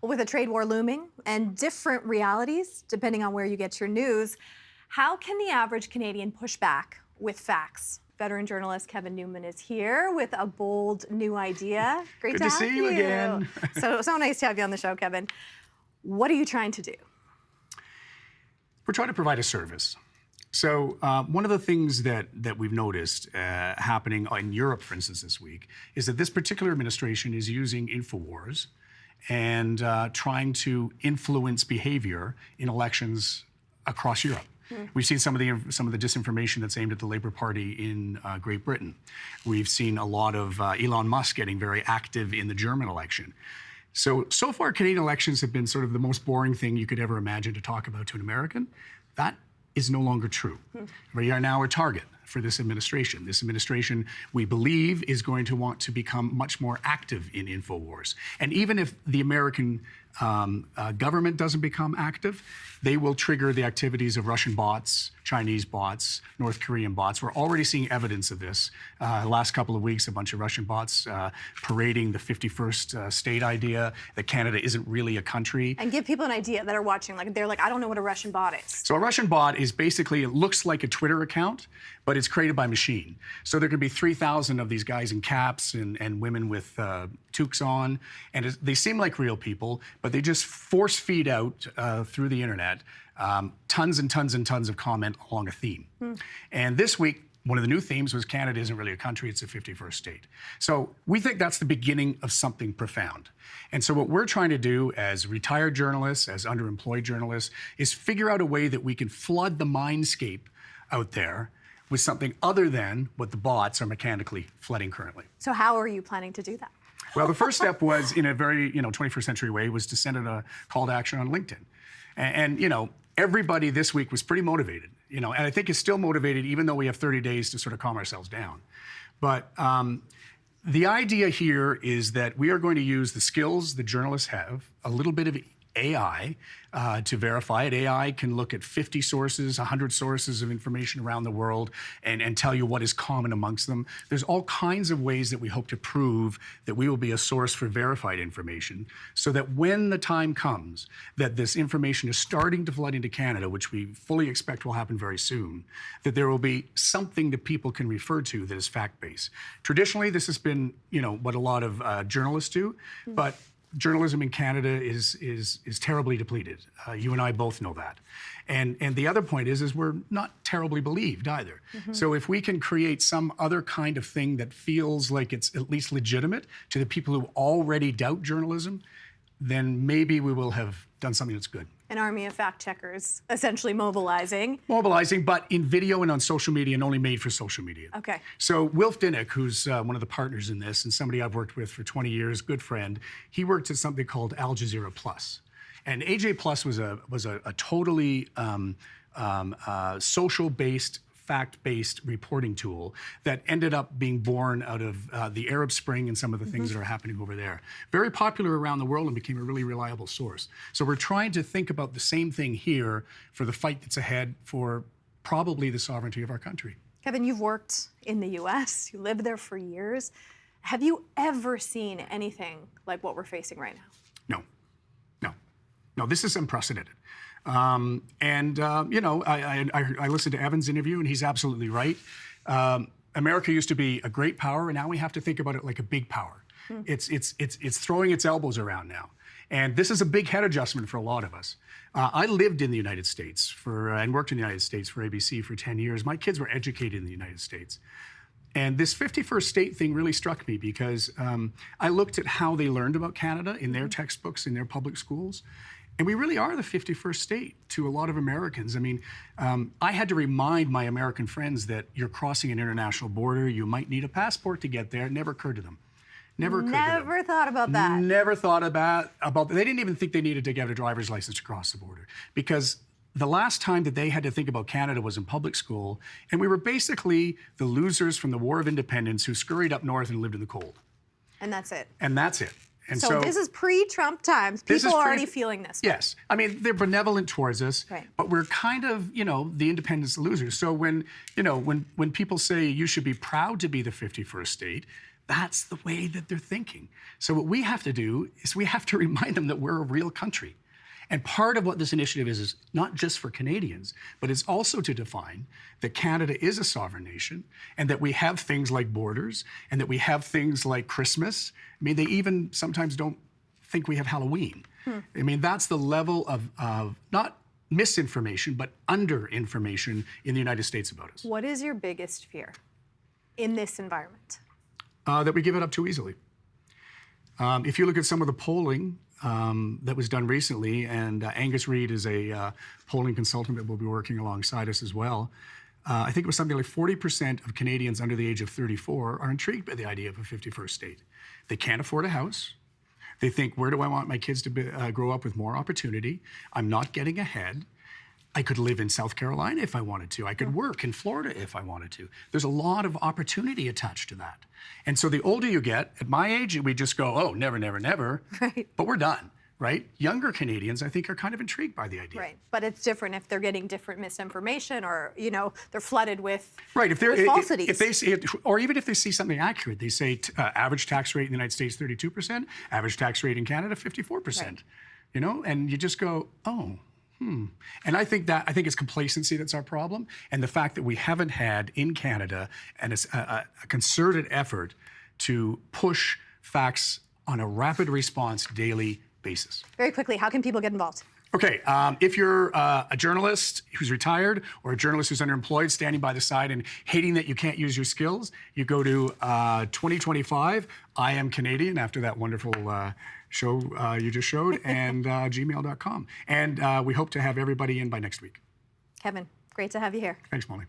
With a trade war looming and different realities depending on where you get your news, how can the average Canadian push back with facts? Veteran journalist Kevin Newman is here with a bold new idea. Great Good to to have see you again. So nice to have you on the show, Kevin. What are you trying to do? We're trying to provide a service. So one of the things that we've noticed happening in Europe, for instance, this week, is that this particular administration is using InfoWars and trying to influence behavior in elections across Europe. We've seen some of the disinformation that's aimed at the Labour Party in Great Britain. We've seen a lot of Elon Musk getting very active in the German election. So far, Canadian elections have been sort of the most boring thing you could ever imagine to talk about to an American. That is no longer true. We are now a target for this administration. This administration, we believe, is going to want to become much more active in InfoWars. And even if the American government doesn't become active, they will trigger the activities of Russian bots, Chinese bots, North Korean bots. We're already seeing evidence of this. The last couple of weeks, a bunch of Russian bots parading the 51st state idea that Canada isn't really a country. And give people an idea that are watching, they're like, I don't know what a Russian bot is. So a Russian bot is basically, it looks like a Twitter account, but it's created by machine. So there could be 3,000 of these guys in caps and women with toques on, and they seem like real people, but they just force feed out through the internet tons and tons and tons of comment along a theme. And this week, one of the new themes was Canada isn't really a country, it's a 51st state. So we think that's the beginning of something profound. And so what we're trying to do as retired journalists, as underemployed journalists, is figure out a way that we can flood the mindscape out there with something other than what the bots are mechanically flooding currently. So how are you planning to do that? Well, the first step was, in a very 21st century way, was to send out a call to action on LinkedIn. And everybody this week was pretty motivated, and I think is still motivated, even though we have 30 days to sort of calm ourselves down. But the idea here is that we are going to use the skills the journalists have, a little bit of AI to verify it. AI can look at 50 sources, 100 sources of information around the world and tell you what is common amongst them. There's all kinds of ways that we hope to prove that we will be a source for verified information, so that when the time comes that this information is starting to flood into Canada, which we fully expect will happen very soon, that there will be something that people can refer to that is fact-based. Traditionally, this has been, what a lot of journalists do, but journalism in Canada is terribly depleted. You and I both know that. And the other point is we're not terribly believed either. So if we can create some other kind of thing that feels like it's at least legitimate to the people who already doubt journalism, then maybe we will have done something that's good. An army of fact checkers essentially mobilizing. But in video and on social media, and only made for social media. Okay. So Wilf Dinnick, who's one of the partners in this and somebody I've worked with for 20 years, good friend, he worked at something called Al Jazeera Plus. And AJ Plus was a totally social-based, fact-based reporting tool that ended up being born out of the Arab Spring and some of the things that are happening over there. Very popular around the world and became a really reliable source. So we're trying to think about the same thing here for the fight that's ahead for probably the sovereignty of our country. Kevin, you've worked in the U.S., you lived there for years. Have you ever seen anything like what we're facing right now? No, this is unprecedented. I listened to Evan's interview, and he's absolutely right. America used to be a great power, and now we have to think about it like a big power. It's throwing its elbows around now. And this is a big head adjustment for a lot of us. I lived in the United States and worked in the United States for ABC for 10 years. My kids were educated in the United States. And this 51st state thing really struck me because I looked at how they learned about Canada in their textbooks, in their public schools. And we really are the 51st state to a lot of Americans. I mean, I had to remind my American friends that you're crossing an international border, you might need a passport to get there. It never occurred to them. Never thought about that. Never thought about that. They didn't even think they needed to get a driver's license to cross the border, because the last time that they had to think about Canada was in public school, and we were basically the losers from the War of Independence who scurried up north and lived in the cold. And that's it. And that's it. And so this is pre-Trump times. People are already feeling this. Yes. I mean, they're benevolent towards us, right, but we're kind of, the independence losers. So when people say you should be proud to be the 51st state, That's the way that they're thinking. So what we have to do is we have to remind them that we're a real country. And part of what this initiative is not just for Canadians, but it's also to define that Canada is a sovereign nation and that we have things like borders and that we have things like Christmas. I mean, they even sometimes don't think we have Halloween. I mean, that's the level of not misinformation, but under-information in the United States about us. What is your biggest fear in this environment? That we give it up too easily. If you look at some of the polling that was done recently, and Angus Reid is a polling consultant that will be working alongside us as well, I think it was something like 40% of Canadians under the age of 34 are intrigued by the idea of a 51st state. They can't afford a house. They think, where do I want my kids to grow up with more opportunity? I'm not getting ahead. I could live in South Carolina if I wanted to. I could work in Florida if I wanted to. There's a lot of opportunity attached to that. And so the older you get, at my age, we just go, oh, never, never, never. Right. But we're done, right? Younger Canadians, I think, are kind of intrigued by the idea. Right, but it's different if they're getting different misinformation or, they're flooded with, right. If they're, with falsities. If they see, or even if they see something accurate, they say average tax rate in the United States, 32%, average tax rate in Canada, 54%. Right. And you just go, oh, And I think it's complacency that's our problem, and the fact that we haven't had in Canada a concerted effort to push facts on a rapid response daily basis. Very quickly, how can people get involved? Okay, if you're a journalist who's retired or a journalist who's underemployed, standing by the side and hating that you can't use your skills, you go to 2025, I Am Canadian, after that wonderful show you just showed, and gmail.com. And we hope to have everybody in by next week. Kevin, great to have you here. Thanks, Molly.